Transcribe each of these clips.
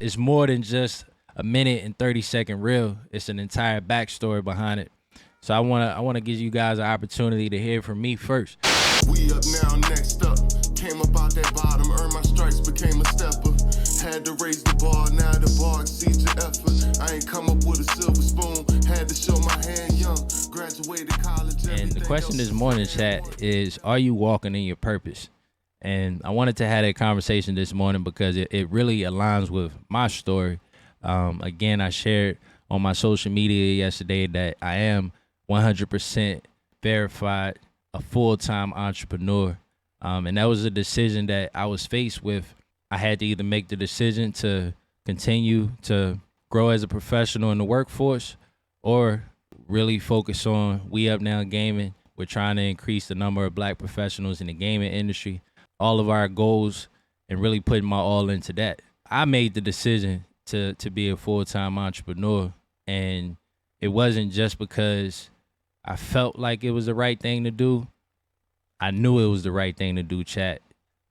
It's more than just a minute and 30-second reel. It's an entire backstory behind it. So I wanna give you guys an opportunity to hear from me first. We up now, next up. Came up out that bottom, earned my stripes, became a stepper. Had to raise the bar, now the bar exceeds your effort. I ain't come up with a silver spoon, had to show my hand young. Graduated college. And the question this morning, chat, is are you walking in your purpose? And I wanted to have that conversation this morning because it really aligns with my story. Again, I shared on my social media yesterday that I am 100% verified a full-time entrepreneur. And that was a decision that I was faced with. I had to either make the decision to continue to grow as a professional in the workforce or really focus on We Up Now Gaming. We're trying to increase the number of black professionals in the gaming industry, all of our goals, and really putting my all into that. I made the decision to be a full-time entrepreneur, and it wasn't just because I felt like it was the right thing to do. I knew it was the right thing to do, chat.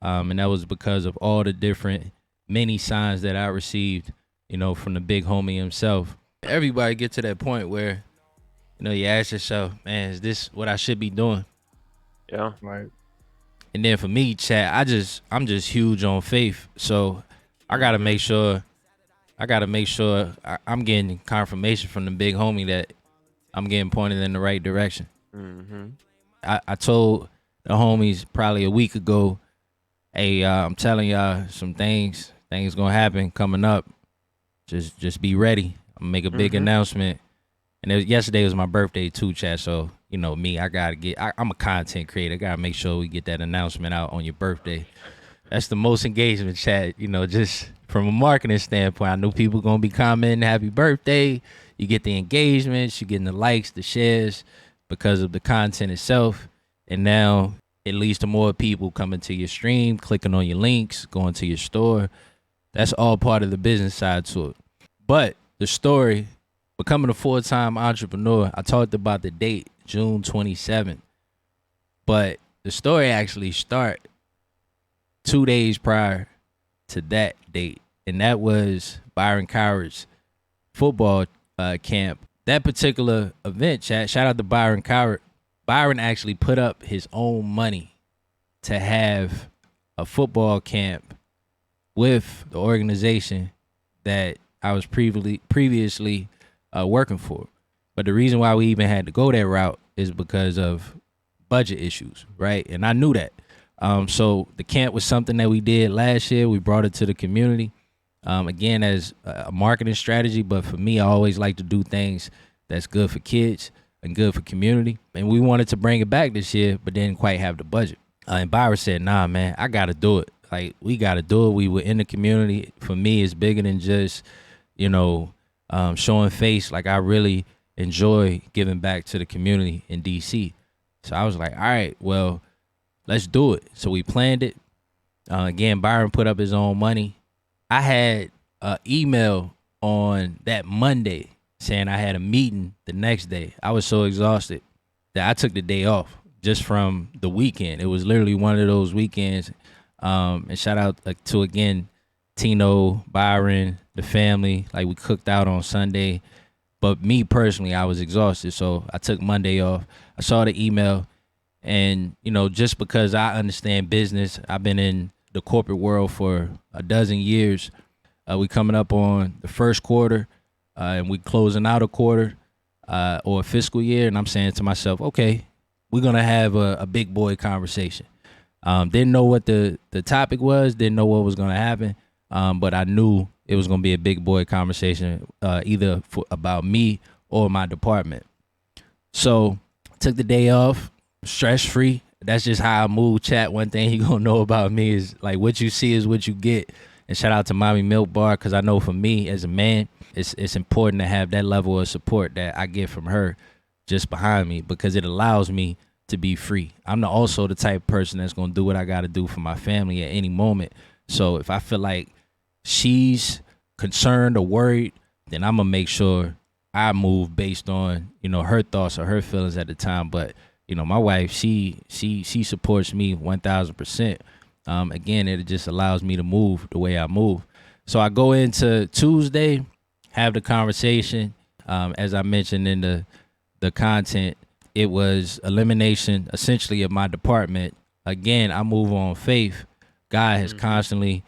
And that was because of all the different many signs that I received, from the big homie himself. Everybody get to that point where, you ask yourself, man, is this what I should be doing? Yeah. Right. And then for me, chat, I'm just huge on faith. So I gotta make sure I'm getting confirmation from the big homie that I'm getting pointed in the right direction. Mm-hmm. I told the homies probably a week ago, hey, I'm telling y'all some things gonna happen coming up. Just be ready. I'm gonna make a big announcement. And yesterday was my birthday too, chat. So, me, I'm a content creator. I gotta make sure we get that announcement out on your birthday. That's the most engagement, chat, just from a marketing standpoint. I know people gonna be commenting happy birthday. You get the engagements, you getting the likes, the shares because of the content itself. And now it leads to more people coming to your stream, clicking on your links, going to your store. That's all part of the business side to it. But the story, becoming a full-time entrepreneur, I talked about the date, June 27th. But the story actually started 2 days prior to that date. And that was Byron Coward's football camp. That particular event, chat, shout out to Byron Coward. Byron actually put up his own money to have a football camp with the organization that I was previously working for. But the reason why we even had to go that route is because of budget issues, right? And I knew that. So the camp was something that we did last year. We brought it to the community, again, as a marketing strategy. But for me, I always like to do things that's good for kids and good for community. And we wanted to bring it back this year, but didn't quite have the budget. And Byron said, nah, man, I got to do it. Like, we got to do it. We were in the community. For me, it's bigger than just, showing face. Like, I really enjoy giving back to the community in D.C. So I was like, all right, well, let's do it. So we planned it. Again, Byron put up his own money. I had an email on that Monday saying I had a meeting the next day. I was so exhausted that I took the day off just from the weekend. It was literally one of those weekends. And shout out to, again, Tino, Byron, the family. Like, we cooked out on Sunday. But me personally, I was exhausted. So I took Monday off. I saw the email. And, just because I understand business, I've been in the corporate world for a dozen years. We coming up on the first quarter. And we closing out a quarter or a fiscal year. And I'm saying to myself, okay, we're going to have a big boy conversation. Didn't know what the topic was, didn't know what was going to happen, but I knew it was going to be a big boy conversation, either about me or my department. So took the day off, stress-free. That's just how I move, chat. One thing you going to know about me is, like, what you see is what you get. And shout out to Mommy Milk Bar, because I know for me as a man, it's important to have that level of support that I get from her just behind me, because it allows me to be free. I'm also the type of person that's going to do what I got to do for my family at any moment. So if I feel like she's concerned or worried, then I'm going to make sure I move based on, her thoughts or her feelings at the time. But, my wife, she supports me 1,000%. Again, it just allows me to move the way I move. So I go into Tuesday, have the conversation. As I mentioned in the content, it was elimination essentially of my department. Again, I move on faith. God has constantly,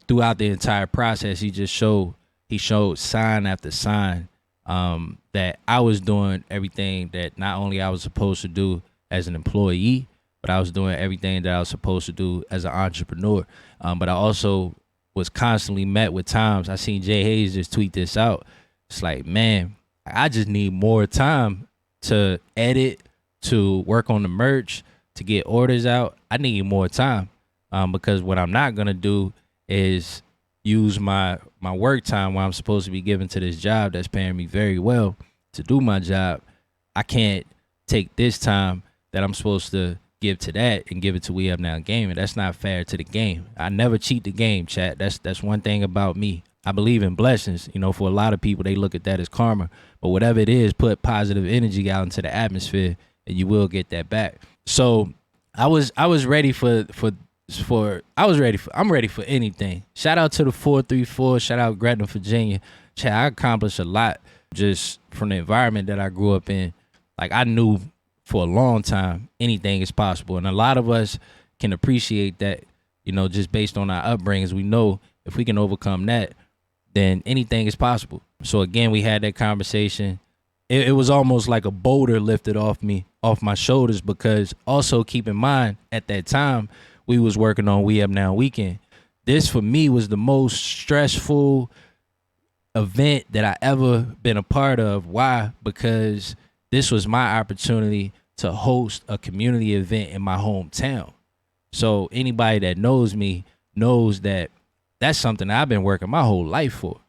throughout the entire process, he showed sign after sign that I was doing everything that not only I was supposed to do as an employee, but I was doing everything that I was supposed to do as an entrepreneur. But I also was constantly met with times. I seen Jay Hayes just tweet this out. It's like, man, I just need more time to edit, to work on the merch, to get orders out. I need more time because what I'm not going to do is use my work time while I'm supposed to be given to this job that's paying me very well to do my job. I can't take this time that I'm supposed to give to that and give it to We Up Now Gaming. That's not fair to the game. I never cheat the game, chat. That's one thing about me. I believe in blessings. You know, for a lot of people, they look at that as karma. But whatever it is, put positive energy out into the atmosphere and you will get that back. So I'm ready for anything. Shout out to the 434. Shout out Gretna, Virginia. Chat, I accomplished a lot just from the environment that I grew up in. Like, I knew for a long time anything is possible. And a lot of us can appreciate that, you know, just based on our upbringings. We know if we can overcome that, then anything is possible. So again, we had that conversation. It was almost like a boulder lifted off my shoulders, because also keep in mind at that time we was working on We Up Now Weekend. This for me was the most stressful event that I ever been a part of. Why? Because this was my opportunity to host a community event in my hometown. So anybody that knows me knows that that's something I've been working my whole life for,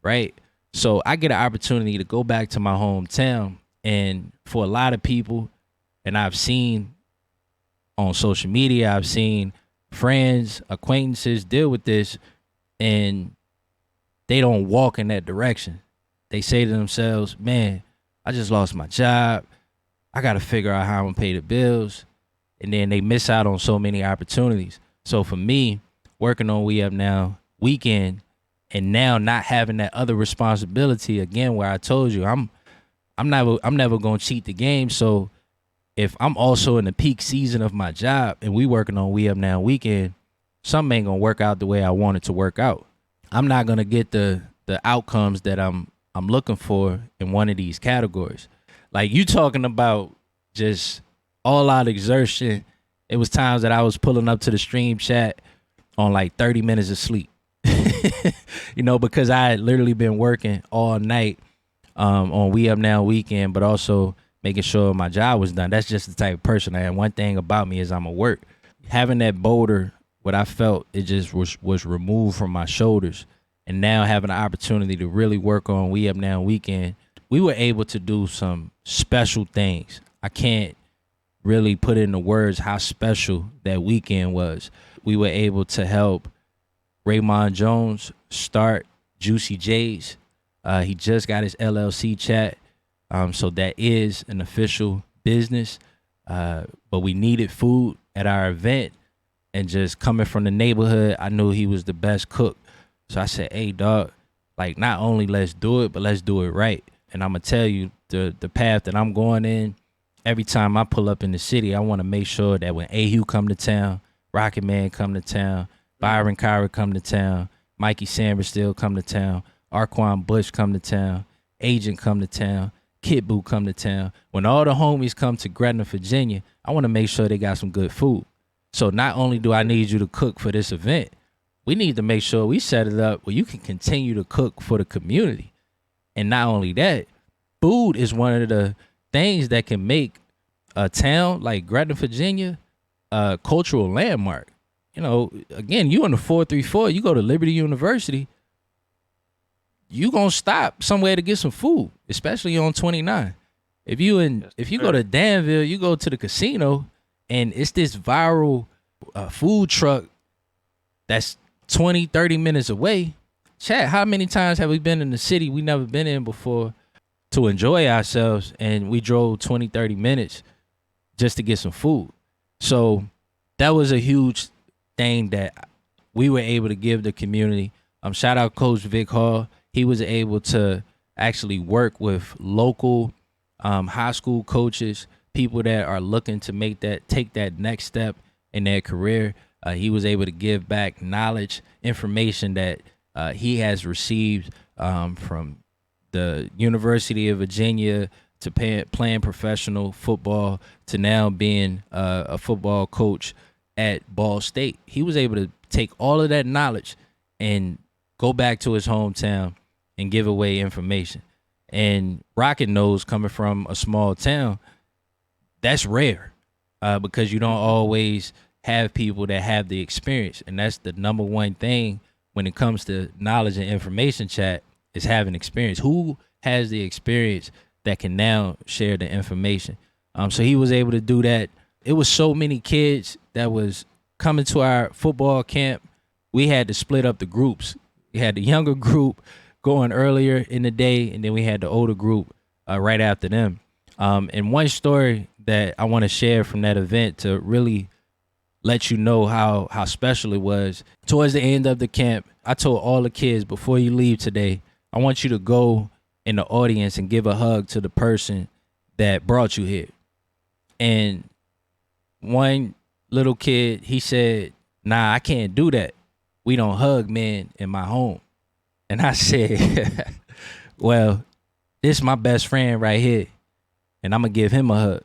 right? So I get an opportunity to go back to my hometown, and for a lot of people, and I've seen on social media, I've seen friends, acquaintances deal with this, and they don't walk in that direction. They say to themselves, man, I just lost my job. I got to figure out how I'm going to pay the bills. And then they miss out on so many opportunities. So for me, working on We Up Now Weekend, and now not having that other responsibility, again, where I told you I'm never going to cheat the game. So if I'm also in the peak season of my job and we working on We Up Now Weekend, something ain't going to work out the way I want it to work out. I'm not going to get the outcomes that I'm looking for in one of these categories. Like, you talking about just all out exertion. It was times that I was pulling up to the stream chat on like 30 minutes of sleep. You know, because I had literally been working all night on We Up Now Weekend, but also making sure my job was done. That's just the type of person I am. One thing about me is I'm a work. Having that boulder, what I felt, it just was removed from my shoulders. And now having the opportunity to really work on We Up Now Weekend, we were able to do some special things. I can't really put into words how special that weekend was. We were able to help Raymond Jones start Juicy J's. He just got his LLC, chat. So that is an official business. But we needed food at our event. And just coming from the neighborhood, I knew he was the best cook. So I said, hey, dog, like, not only let's do it, but let's do it right. And I'm going to tell you the path that I'm going in. Every time I pull up in the city, I want to make sure that when Ahu come to town, Rocket Man come to town, Byron Kyra come to town, Mikey Samberstill come to town, Arquan Bush come to town, Agent come to town, Kid Boo come to town. When all the homies come to Gretna, Virginia, I want to make sure they got some good food. So not only do I need you to cook for this event, we need to make sure we set it up where you can continue to cook for the community. And not only that, food is one of the things that can make a town like Gretna, Virginia, a cultural landmark. You know, again, you on the 434, you go to Liberty University, you gonna stop somewhere to get some food, especially on 29. If you go to Danville, you go to the casino, and it's this viral food truck that's 20, 30 minutes away. Chat, how many times have we been in the city we never been in before to enjoy ourselves, and we drove 20, 30 minutes just to get some food? So that was a huge thing that we were able to give the community. Shout out Coach Vic Hall. He was able to actually work with local high school coaches, people that are looking to take that next step in their career. He was able to give back knowledge, information that he has received from the University of Virginia to playing professional football to now being a football coach at Ball State. He was able to take all of that knowledge and go back to his hometown and give away information. And Rocket knows, coming from a small town, that's rare because you don't always have people that have the experience. And that's the number one thing when it comes to knowledge and information, chat, is having experience. Who has the experience that can now share the information? So he was able to do that. It was so many kids that was coming to our football camp. We had to split up the groups. We had the younger group going earlier in the day, and then we had the older group right after them. And one story that I want to share from that event to really let you know how special it was. Towards the end of the camp, I told all the kids, before you leave today, I want you to go in the audience and give a hug to the person that brought you here. And one little kid, he said, "Nah, I can't do that. We don't hug men in my home." And I said, "Well, this is my best friend right here, and I'm going to give him a hug.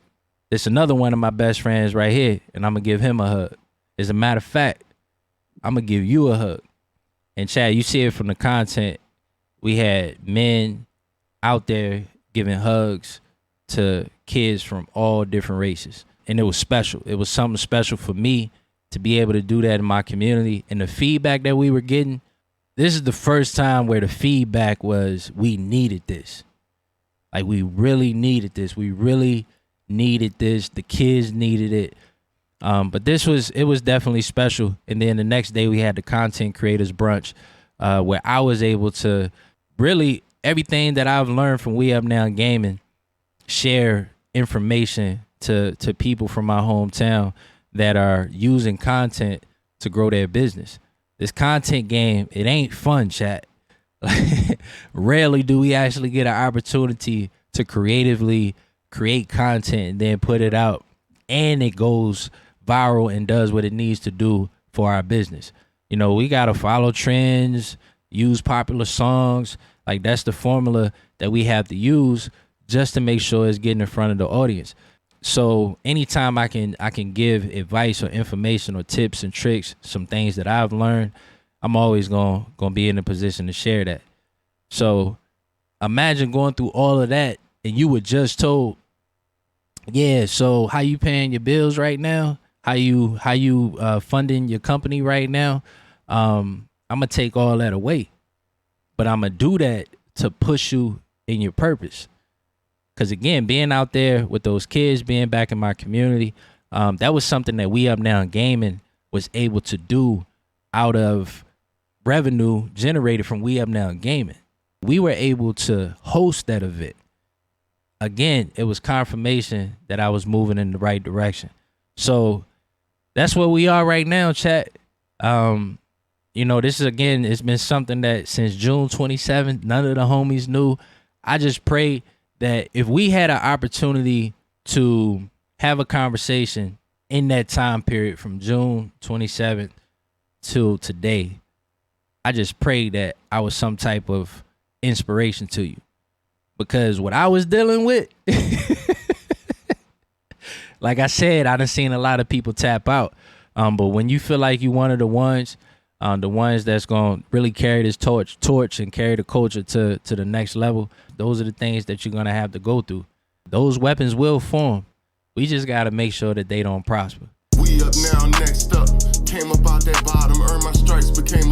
There's another one of my best friends right here, and I'm going to give him a hug. As a matter of fact, I'm going to give you a hug." And Chad, you see it from the content. We had men out there giving hugs to kids from all different races. And it was special. It was something special for me to be able to do that in my community. And the feedback that we were getting, this is the first time where the feedback was, we needed this. Like, we really needed this. We really needed this. The kids needed it. But it was definitely special. And then the next day we had the content creators brunch, where I was able to really, everything that I've learned from We Up Now Gaming, share information to people from my hometown that are using content to grow their business. This content game, it ain't fun, chat. Rarely do we actually get an opportunity to creatively create content and then put it out, and it goes viral and does what it needs to do for our business. You know, we gotta follow trends, use popular songs. Like, that's the formula that we have to use just to make sure it's getting in front of the audience. So anytime I can give advice or information or tips and tricks, some things that I've learned, I'm always gonna be in a position to share that. So imagine going through all of that and you were just told, yeah, so how you paying your bills right now? How you funding your company right now? I'm gonna take all that away, but I'm gonna do that to push you in your purpose. Because again, being out there with those kids, being back in my community, that was something that We Up Now Gaming was able to do out of revenue generated from We Up Now Gaming. We were able to host that event. Again, it was confirmation that I was moving in the right direction. So that's where we are right now, chat. You know, this is, again, it's been something that since June 27th, none of the homies knew. I just pray that if we had an opportunity to have a conversation in that time period from June 27th till today, I just pray that I was some type of inspiration to you. Because what I was dealing with, like I said, I done seen a lot of people tap out. But when you feel like you one of the ones that's going to really carry this torch and carry the culture to the next level, those are the things that you're going to have to go through. Those weapons will form. We just got to make sure that they don't prosper. We up now, next up. Came up out that bottom, earned my stripes, became